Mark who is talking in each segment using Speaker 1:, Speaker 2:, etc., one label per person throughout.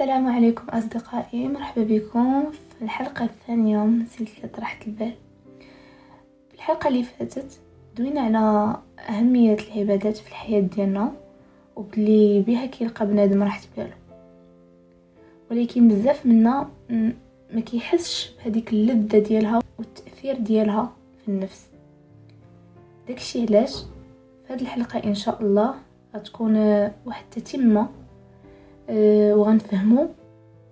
Speaker 1: السلام عليكم أصدقائي، مرحبا بكم في الحلقة الثانية من سلسلة راحة البال. في الحلقة اللي فاتت دوينا على أهمية العبادات في الحياة ديالنا وبلي بها كيلقى بنادم راحة باله، ولكن بزاف منا ما كيحسش بهذيك اللذة ديالها والتأثير ديالها في النفس. داكشي علاش في هذه الحلقة إن شاء الله غتكون واحد التتمة وغنفهموا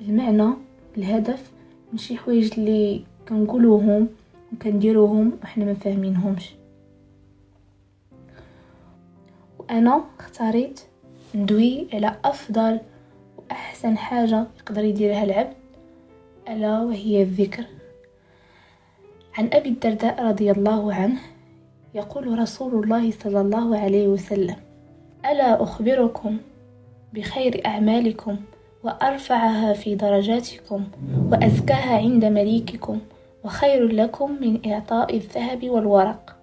Speaker 1: المعنى الهدف من شي حوايج اللي كنقولوهم وكنديروهم وحنا ما فاهمينهمش. وانا اختاريت ندوي على افضل واحسن حاجه يقدر يديرها العبد، الا وهي الذكر. عن ابي الدرداء رضي الله عنه يقول رسول الله صلى الله عليه وسلم: الا اخبركم بخير أعمالكم وأرفعها في درجاتكم وأزكاها عند مليككم، وخير لكم من إعطاء الذهب والورق،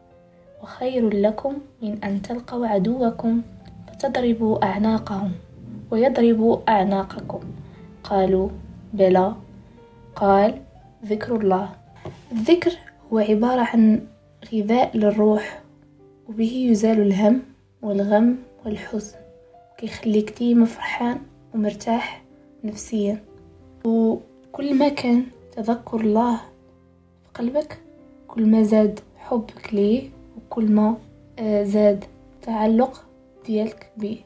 Speaker 1: وخير لكم من أن تلقوا عدوكم فتضربوا أعناقهم ويضربوا أعناقكم. قالوا: بلى. قال: ذكر الله. الذكر هو عبارة عن غذاء للروح، وبه يزال الهم والغم والحزن، كيخليك ديما فرحان ومرتاح نفسيا. وكل ما كان تذكر الله في قلبك كل ما زاد حبك ليه، وكل ما زاد تعلق ديالك به.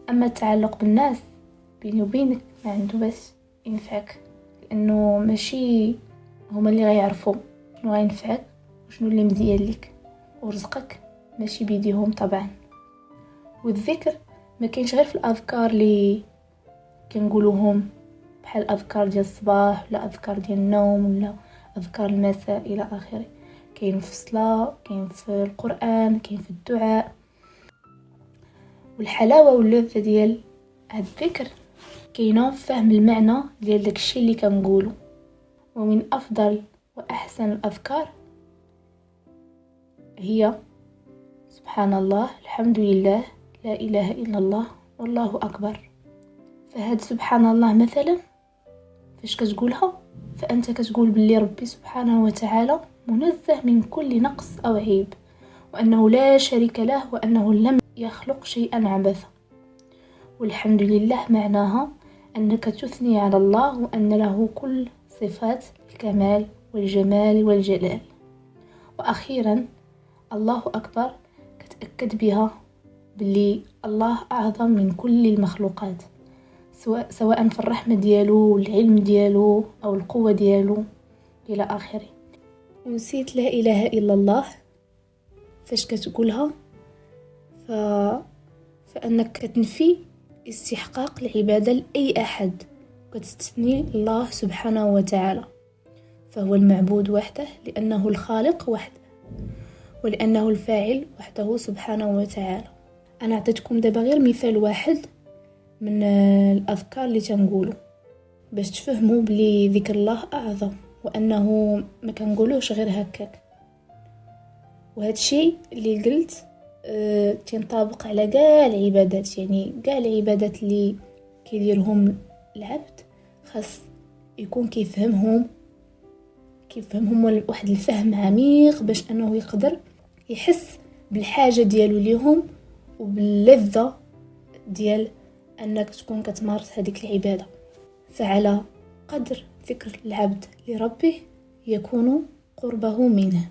Speaker 1: اما التعلق بالناس بيني وبينك ما عنده باش ينفعك، لانه ماشي هما اللي غيعرفوا شنو غينفعك وشنو اللي مزيان ليك، ورزقك ماشي بيديهم طبعا. والذكر ما كاينش غير في الاذكار اللي كنقولوهم بحال الاذكار ديال الصباح ولا اذكار ديال النوم ولا اذكار المساء الى اخره. كاين في الصلاه، كاين في القران، كاين في الدعاء. والحلاوه واللذه ديال هاد الذكر كاينه في فهم المعنى ديال داكشي اللي كنقولو. ومن افضل واحسن الاذكار هي سبحان الله، الحمد لله، لا إله إلا الله، والله أكبر. فهاد سبحان الله مثلا فاش كتقولها فأنت كتقول باللي ربي سبحانه وتعالى منزه من كل نقص أو عيب، وأنه لا شريك له، وأنه لم يخلق شيئا عبثا. والحمد لله معناها أنك تثني على الله وأن له كل صفات الكمال والجمال والجلال. وأخيرا الله أكبر كتأكد بها باللي الله أعظم من كل المخلوقات، سواء في الرحمة ديالو والعلم ديالو أو القوة ديالو إلى آخره. ونسيت لا إله إلا الله فاش كتقولها فأنك كتنفي استحقاق العبادة لأي أحد، وكتستثني الله سبحانه وتعالى، فهو المعبود وحده، لأنه الخالق وحده، ولأنه الفاعل وحده سبحانه وتعالى. أنا أعطيتكم دابا غير مثال واحد من الأذكار اللي تنقولوا باش تفهموا بلي ذكر الله أعظم، وأنه ما كنقولوش غير هكاك. وهذا الشيء اللي قلت تنطبق على كاع العبادات، يعني كاع العبادات اللي كيديرهم العبد خاص يكون كيفهمهم واحد الفهم عميق باش أنه يقدر يحس بالحاجة ديالو ليهم وباللذة ديال أنك تكون كتمارس هذيك العبادة. فعلى قدر ذكر العبد لربه يكون قربه منه،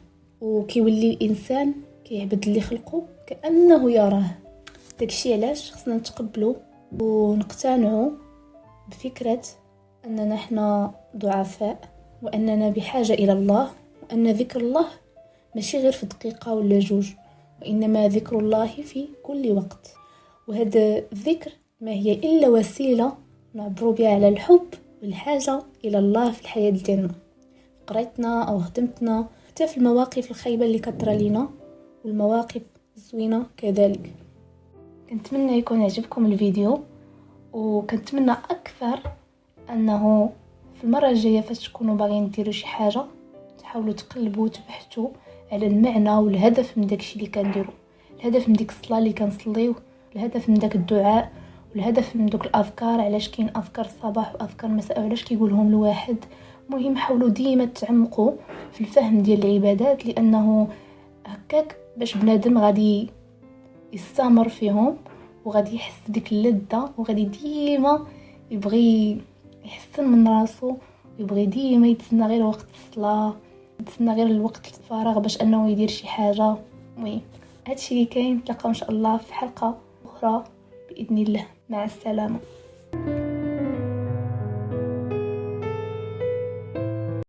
Speaker 1: وكيولي الإنسان كيعبد اللي خلقه كأنه يراه. داكشي علاش خصنا نتقبلوا ونقتنعوا بفكرة أننا احنا ضعفاء، وأننا بحاجة إلى الله، وأن ذكر الله ماشي غير في دقيقة ولا جوج، وإنما ذكر الله في كل وقت. وهذا الذكر ما هي إلا وسيلة نعبروا بها على الحب والحاجة إلى الله في الحياة ديالنا، قريتنا أو خدمتنا، حتى في المواقف الخايبة اللي كترى لينا والمواقف الزوينة كذلك. كنتمنى يكون عجبكم الفيديو، وكنتمنى أكثر أنه في المرة الجاية فاش تكونوا باغيين ديروا شي حاجة تحاولوا تقلبوا وتبحثوا على المعنى والهدف من داكشي اللي كنديروا، الهدف من ديك الصلاة اللي كنصليو، الهدف من داك الدعاء، والهدف من دوك الاذكار، علاش كاين اذكار الصباح واذكار المساء، علاش كيقولهم الواحد. مهم حاولوا ديما تعمقوا في الفهم ديال العبادات، لانه هكاك باش بنادم غادي يستمر فيهم وغادي يحس ديك اللذة، وغادي ديما يبغي يحسن من راسو، ويبغي ديما يتسنى غير وقت الصلاة، يتسنى غير الوقت الفراغ باش انه يدير شي حاجة. المهم هادشي اللي كاين. نتلاقاو ان شاء الله في حلقة اخرى باذن الله. مع السلامة.